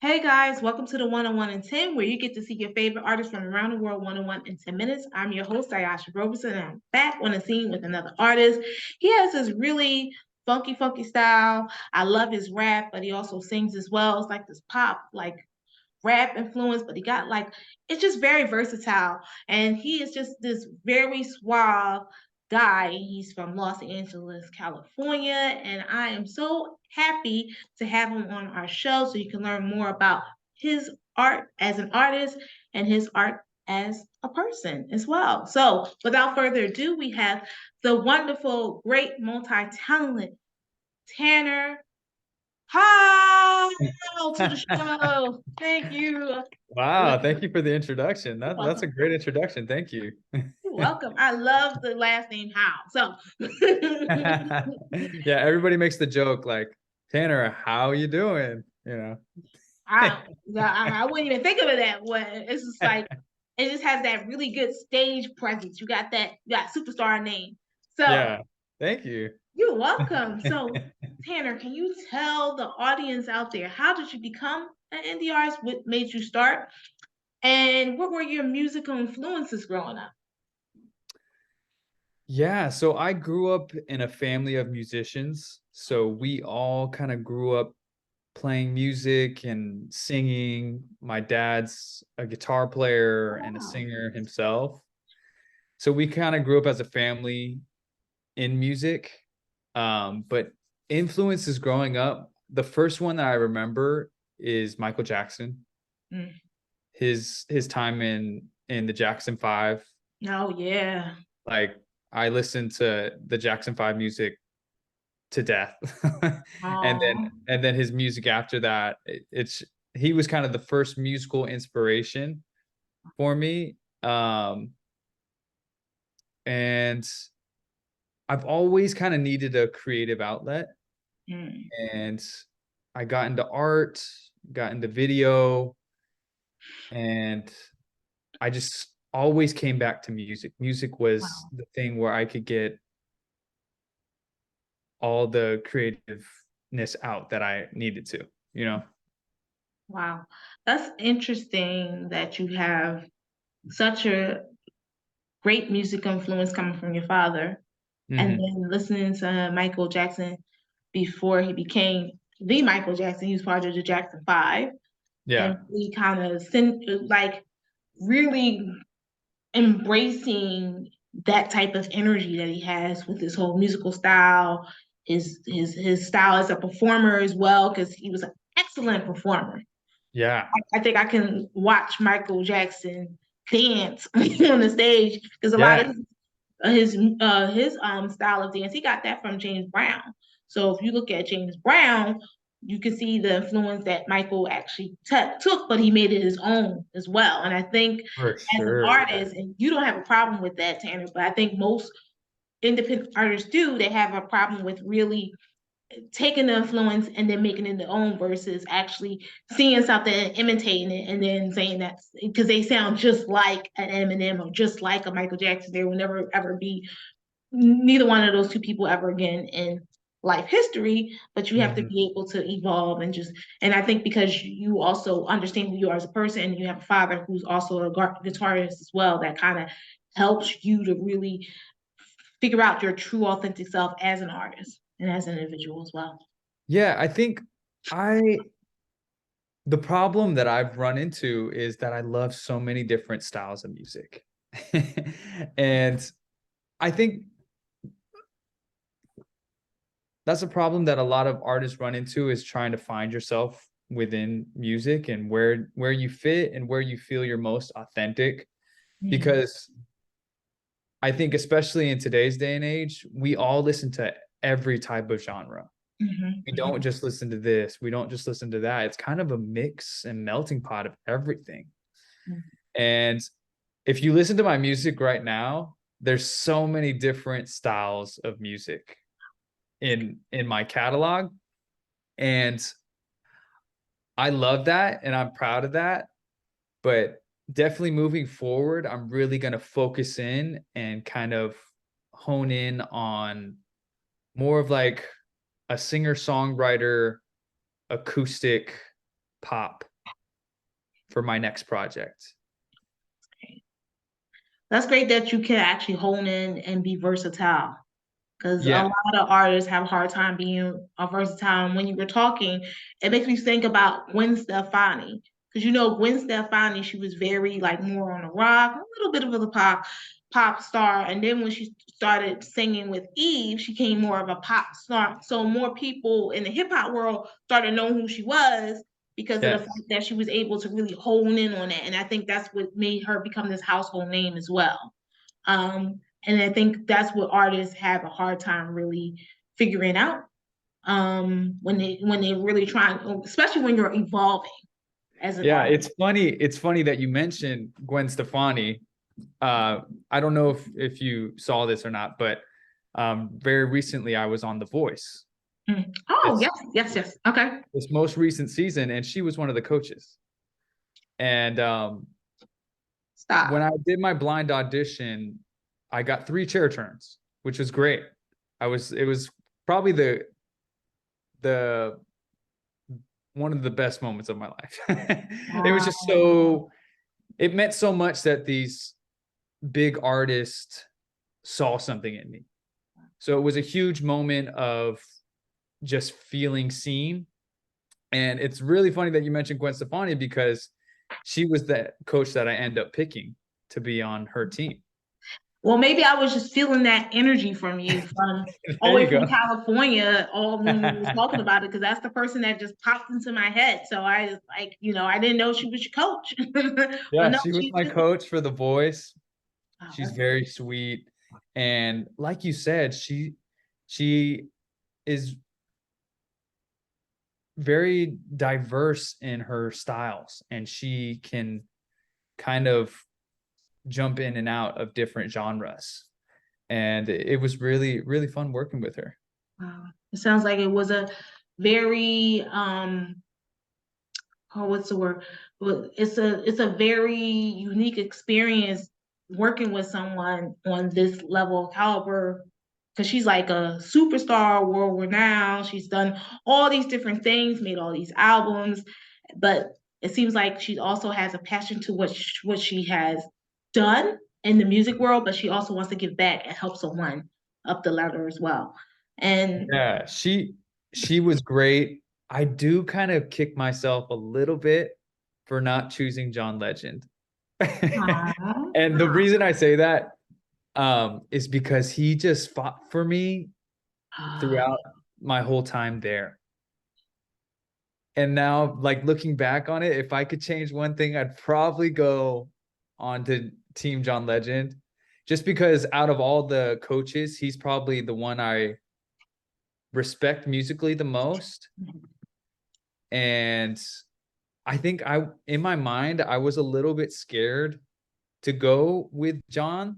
Hey guys, welcome to the 101 in 10, where you get to see your favorite artists from around the world 101 in 10 minutes. I'm your host, Ayasha Roberson, and I'm back on the scene with another artist. He has this really funky style. I love his rap, but he also sings as well. It's like this pop, like rap influence, but he got like it's just very versatile. And he is just this very suave guy. He's from Los Angeles, California, and I am so happy to have him on our show so you can learn more about his art as an artist and his art as a person as well. So, without further ado, we have the wonderful, great, multi-talented Tanner Howe to the show. Thank you. Wow, thank you for the introduction. That's a Welcome. great introduction. Thank you. You're welcome. I love the last name Howe. So Yeah, everybody makes the joke like, Tanner, how you doing? You know. I wouldn't even think of it that way. It's just like it just has that really good stage presence. You got superstar name. So Yeah. Thank you. you're welcome. So Tanner, can you tell the audience out there how did you become an indie artist? What made you start? And what were your musical influences growing up? Yeah, so I grew up in a family of musicians. So we all kind of grew up playing music and singing. My dad's a guitar player and a Wow. singer himself. So we kind of grew up as a family in music. But influences growing up, the first one that I remember is Michael Jackson. Mm. His time in the Jackson 5. Oh yeah. Like I listened to the Jackson 5 music to death. and then Oh, and then his music after that, it's he was kind of the first musical inspiration for me. And I've always kind of needed a creative outlet. mm. And I got into art, got into video, and I just always came back to music. Music was Wow. the thing where I could get all the creativeness out that I needed to, you know? Wow. That's interesting that you have such a great music influence coming from your father and Mhm. then listening to Michael Jackson before he became the Michael Jackson. He was part of the Jackson 5 and Yeah, we kind of like really embracing that type of energy that he has with his whole musical style, his style as a performer as well, because he was an excellent performer. yeah, I think I can watch Michael Jackson dance on the stage because a lot yeah, of his style of dance he got that from James Brown. So if you look at James Brown, you can see the influence that Michael actually took, but he made it his own as well. And I think for as an sure. artist, and you don't have a problem with that, Tanner, but I think most independent artists do. They have a problem with really taking the influence and then making it their own versus actually seeing something and imitating it and then saying that because they sound just like an Eminem or just like a Michael Jackson. There will never ever be neither one of those two people ever again in life history, but you have to Mhm. be able to evolve and just and I think because you also understand who you are as a person and you have a father who's also a guitarist as well, that kind of helps you to really figure out your true authentic self as an artist and as an individual as well. Yeah, I think I the problem that I've run into is that I love so many different styles of music. And I think that's a problem that a lot of artists run into is trying to find yourself within music and where you fit and where you feel you're most authentic. Mm. Because I think especially in today's day and age, we all listen to every type of genre. Mhm, We don't mhm, just listen to this, we don't just listen to that. It's kind of a mix and melting pot of everything. mhm. And if you listen to my music right now, there's so many different styles of music in my catalog, and I love that and I'm proud of that. But definitely moving forward, I'm really going to focus in and kind of hone in on more of like a singer-songwriter acoustic pop for my next project. That's great that you can actually hone in and be versatile. Because a Yeah. lot of artists have a hard time being versatile. And when you were talking, it makes me think about Gwen Stefani. Because Gwen Stefani, she was very like more on the rock, a little bit of a pop star. And then when she started singing with Eve, she became more of a pop star. So more people in the hip hop world started knowing who she was because of the Yes. fact that she was able to really hone in on it. And I think that's what made her become this household name as well. And I think that's what artists have a hard time really figuring out when they really try, especially when you're evolving as an Yeah, artist. it's funny that you mentioned Gwen Stefani. I don't know if you saw this or not, but very recently I was on The Voice. Oh, This yes. Okay. this most recent season, and she was one of the coaches. And when Stop. I did my blind audition, I got 3 chair turns, which was great. It was probably the one of the best moments of my life. It was just it meant so much that these big artists saw something in me. So it was a huge moment of just feeling seen. And it's really funny that you mentioned Gwen Stefani because she was the coach that I end up picking to be on her team. Well, maybe I was just feeling that energy from you from all There the way you from go. California, all when you were talking about it, because that's the person that just popped into my head. So I was like, I didn't know she was your coach. But Yeah, no, she was she's my just, coach for The Voice. oh, She's very sweet. And like you said, she is very diverse in her styles, and she can kind of jump in and out of different genres. And it was really, really fun working with her. wow. It sounds like it was a very oh, what's the word? Well, it's a very unique experience working with someone on this level of caliber because she's like a superstar, world renowned. She's done all these different things, made all these albums, but it seems like she also has a passion to what she has done in the music world, but she also wants to give back and help someone up the ladder as well. And Yeah, she was great. I do kind of kick myself a little bit for not choosing John Legend. aw, And the reason I say that is because he just fought for me aw, throughout my whole time there. And now, like looking back on it, if I could change one thing, I'd probably go on to Team John Legend, just because out of all the coaches, he's probably the one I respect musically the most. And I think in my mind, I was a little bit scared to go with John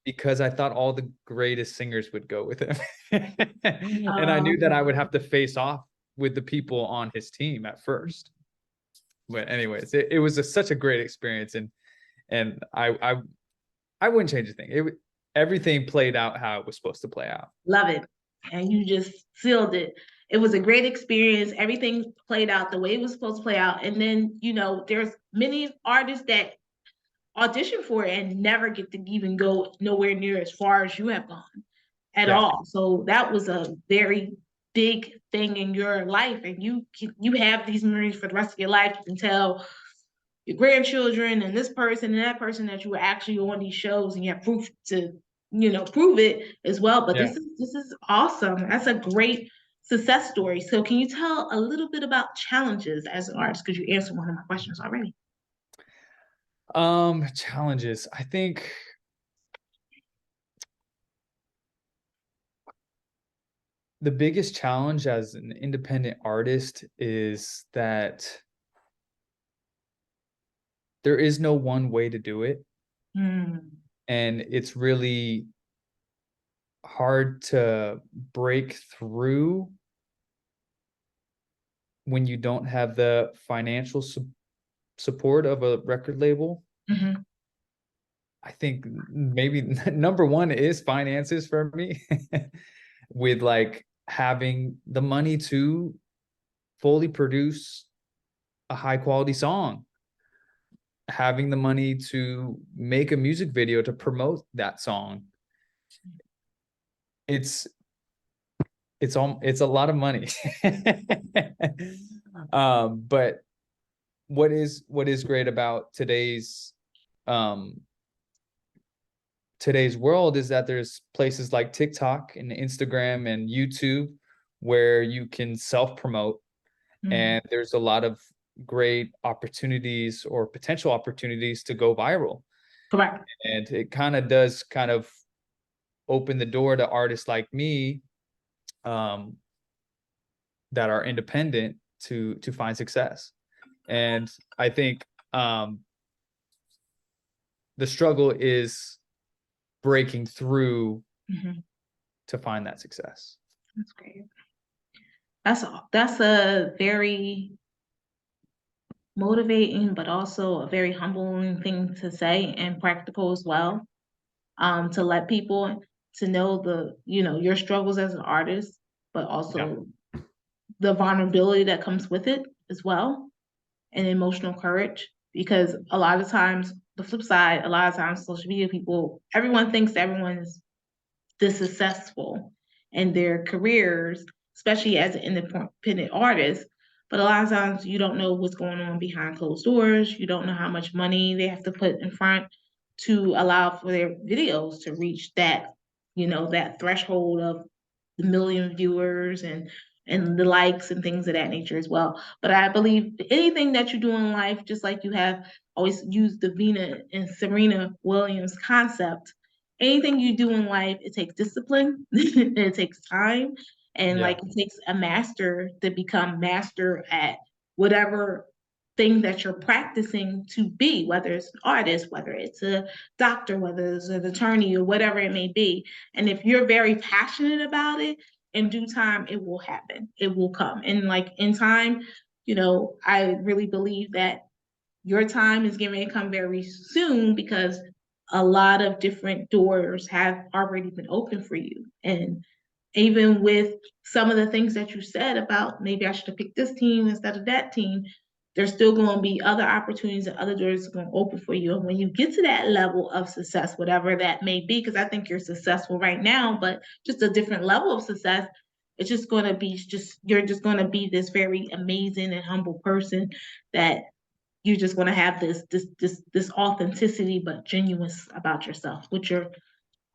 because I thought all the greatest singers would go with him. And I knew that I would have to face off with the people on his team at first. But anyways, it was such a great experience, and I wouldn't change a thing. Everything played out how it was supposed to play out. love it. And you just sealed it. It was a great experience. Everything played out the way it was supposed to play out. And then, there's many artists that audition for it and never get to even go nowhere near as far as you have gone at Yeah. all. So that was a very big thing in your life. And you have these memories for the rest of your life. You can tell your grandchildren and this person and that person that you were actually on these shows and you have proof to prove it as well. But Yeah. this is awesome. That's a great success story. So can you tell a little bit about challenges as an artist, because you answered one of my questions already? Challenges. I think the biggest challenge as an independent artist is that there is no one way to do it. Mm, And it's really hard to break through when you don't have the financial support of a record label. mhm. I think maybe number one is finances for me, with like having the money to fully produce a high quality song, having the money to make a music video to promote that song. It's it's a lot of money. But what is great about today's world is that there's places like TikTok and Instagram and YouTube where you can self-promote, Mhm. and there's a lot of great opportunities or potential opportunities to go viral. Correct. And it kind of does kind of open the door to artists like me, um, that are independent to find success. And I think the struggle is breaking through Mhm. to find that success. That's great. That's a very motivating, but also a very humbling thing to say and practical as well. To let people to know your struggles as an artist, but Yeah. also the vulnerability that comes with it as well, and emotional courage. Because a lot of times, the flip side, a lot of times social media people, everyone thinks everyone is this successful in their careers, especially as an independent artist. But a lot of times you don't know what's going on behind closed doors. You don't know how much money they have to put in front to allow for their videos to reach that threshold of the million viewers and the likes and things of that nature as well. But I believe anything that you do in life, just like you have always used the Vina and Serena Williams concept, anything you do in life, it takes discipline, it takes time, and Yeah. like it takes a master to become master at whatever thing that you're practicing to be, whether it's an artist, whether it's a doctor, whether it's an attorney, or whatever it may be. And if you're very passionate about it, in due time, it will happen. It will come. And like in time, I really believe that your time is going to come very soon because a lot of different doors have already been open for you. And even with some of the things that you said about maybe I should have picked this team instead of that team, there's still going to be other opportunities and other doors going to open for you. And when you get to that level of success, whatever that may be, because I think you're successful right now, but just a different level of success, it's just going to be you're just going to be this very amazing and humble person that you're just going to have this authenticity but genuine about yourself, which you're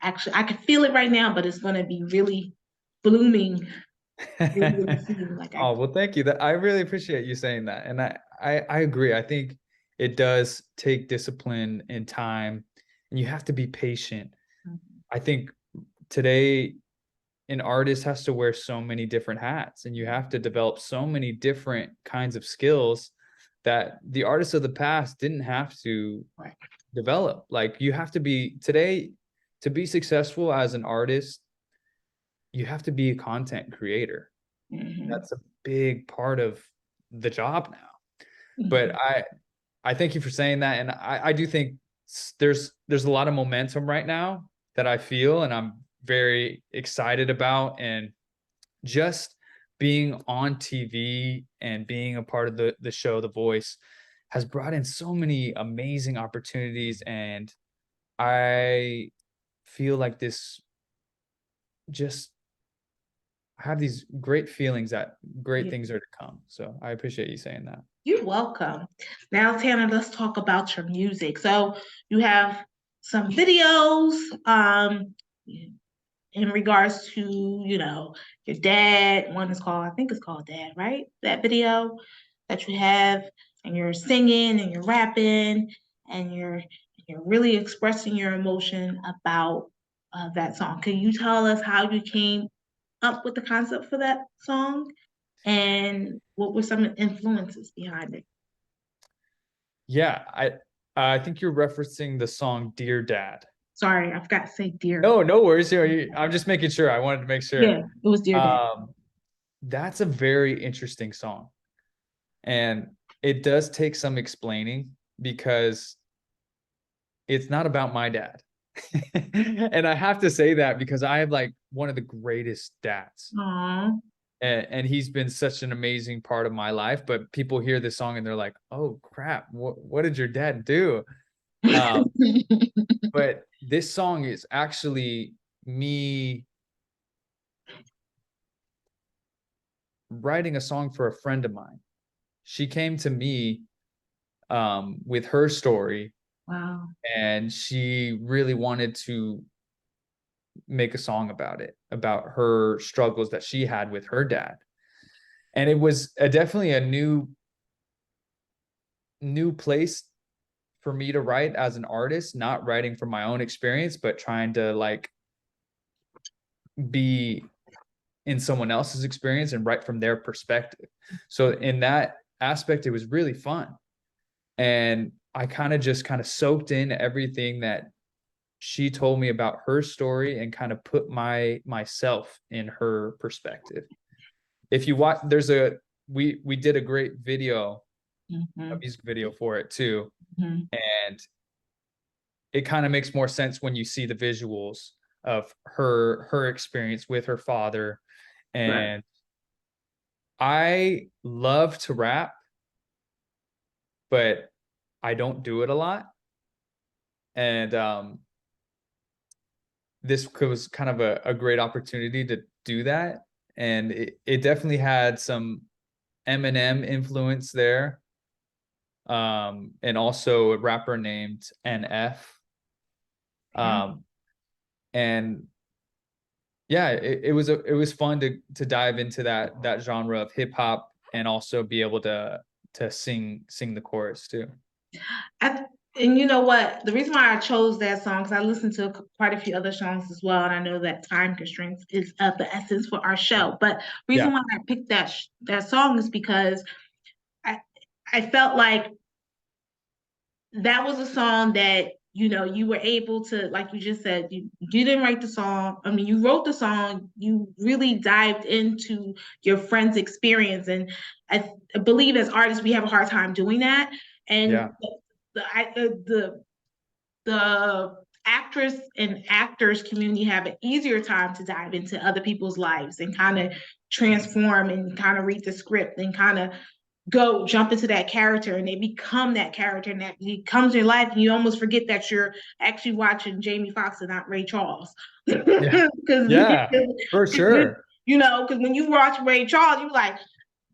actually, I can feel it right now, but it's going to be really blooming really, really soon. Like I Oh, well, thank you. That I really appreciate you saying that. And I agree. I think it does take discipline and time, and you have to be patient. I think today an artist has to wear so many different hats, and you have to develop so many different kinds of skills that the artists of the past didn't have to right. develop. Like you have to be today to be successful as an artist, you have to be a content creator. Mm-hmm. That's a big part of the job now. But Mm-hmm. I thank you for saying that, and I do think there's a lot of momentum right now that I feel, and I'm very excited about, and just being on TV and being a part of the show The Voice has brought in so many amazing opportunities, and I feel like this just I have these great feelings that great Yeah. things are to come. So I appreciate you saying that. You're welcome. Now, Tanner, let's talk about your music. So you have some videos in regards to, your dad. One is called, I think it's called Dad, right? That video that you have, and you're singing and you're rapping and you're really expressing your emotion about that song. Can you tell us how you came up with the concept for that song and what were some influences behind it? Yeah, I think you're referencing the song Dear Dad. Sorry, I forgot to say dear. No, no worries. I'm just making sure. I wanted to make sure. Yeah, it was Dear Dad. Um, that's a very interesting song. And it does take some explaining because it's not about my dad. And I have to say that because I have like one of the greatest dads. Aw. and he's been such an amazing part of my life. But people hear this song and they're like, "Oh crap, what did your dad do?" But this song is actually me writing a song for a friend of mine. She came to me with her story, Wow. and she really wanted to make a song about it, about her struggles that she had with her dad. And it was definitely a new place for me to write as an artist, not writing from my own experience, but trying to like be in someone else's experience and write from their perspective. So in that aspect, it was really fun. And I kind of soaked in everything that she told me about her story and kind of put myself in her perspective. If you watch, we did a great video, a music video for it too. And it kind of makes more sense when you see the visuals of her experience with her father. Right. And I love to rap, but I don't do it a lot. And this was kind of a great opportunity to do that. And it definitely had some Eminem influence there. And also a rapper named NF. And yeah, it was fun to dive into that genre of hip hop and also be able to sing the chorus too. And you know what? The reason why I chose that song, because I listened to quite a few other songs as well, and I know that time constraints is of the essence for our show. But reason Yeah, why I picked that song is because I I felt like that was a song that you were able to, like you just said, you didn't write the song. I mean, you wrote the song. You really dived into your friend's experience, and I believe as artists we have a hard time doing that. yeah, And the actress and actors community have an easier time to dive into other people's lives and kind of transform and kind of read the script and kind of go jump into that character, and they become that character, and that becomes your life, and you almost forget that you're actually watching Jamie Foxx and not Ray Charles. yeah, Because yeah, for sure. because when you watch Ray Charles, you're like,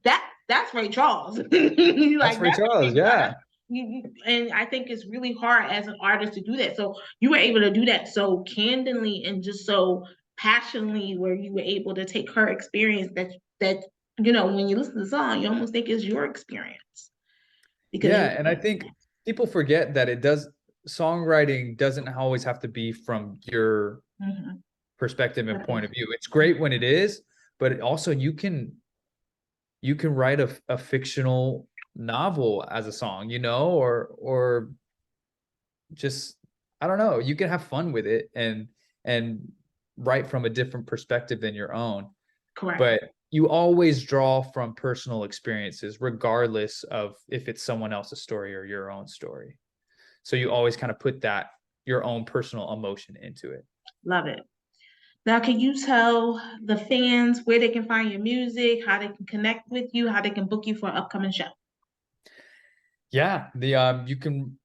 that's Ray Charles. You're That's like, Ray that's Charles. Ray Charles. Yeah, And I think it's really hard as an artist to do that. So you were able to do that so candidly and just so passionately, where you were able to take her experience that when you listen to the song, you almost think it's your experience because yeah, and I think people forget that songwriting doesn't always have to be from your Mhm. perspective and point of view. It's great when it is, but also you can write a fictional novel as a song, or just I don't know, you can have fun with it and write from a different perspective than your own. Correct. But you always draw from personal experiences, regardless of if it's someone else's story or your own story. So you always kind of put that your own personal emotion into it. Love it. Now, can you tell the fans where they can find your music, how they can connect with you, how they can book you for an upcoming show? Yeah, the you can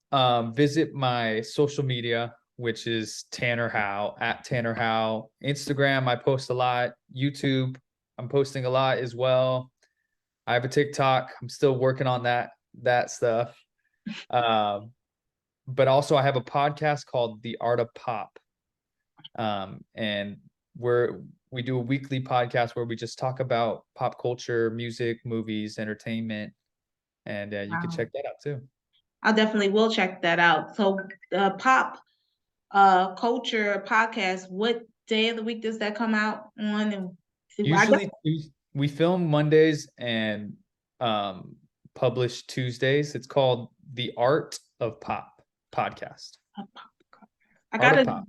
visit my social media, which is Tanner Howe at Tanner Howe. Instagram, I post a lot. YouTube, I'm posting a lot as well. I have a TikTok. I'm still working on that stuff. Um, but also I have a podcast called The Art of Pop. And we do a weekly podcast where we just talk about pop culture, music, movies, entertainment, and you can Wow. check that out too. I definitely will check that out. So the pop culture podcast, what day of the week does that come out on? And I guess, Usually we film Mondays and um, publish Tuesdays. It's called The Art of Pop podcast. I Art of gotta Pop.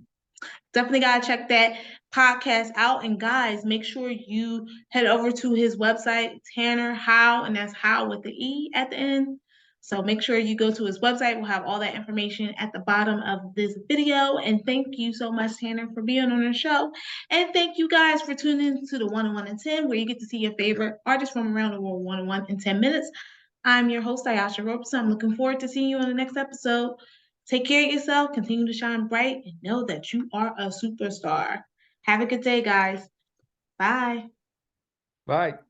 definitely gotta check that podcast out. And guys, make sure you head over to his website, Tanner Howe, and that's Howe with the E at the end. So make sure you go to his website. We'll have all that information at the bottom of this video. And thank you so much, Tanner, for being on the show. And thank you guys for tuning in to the 101 in 10, where you get to see your favorite artists from around the world 101 in 10 minutes. I'm your host, Ayasha Roberson. I'm looking forward to seeing you on the next episode. Take care of yourself, continue to shine bright, and know that you are a superstar. Have a good day, guys. Bye. Bye.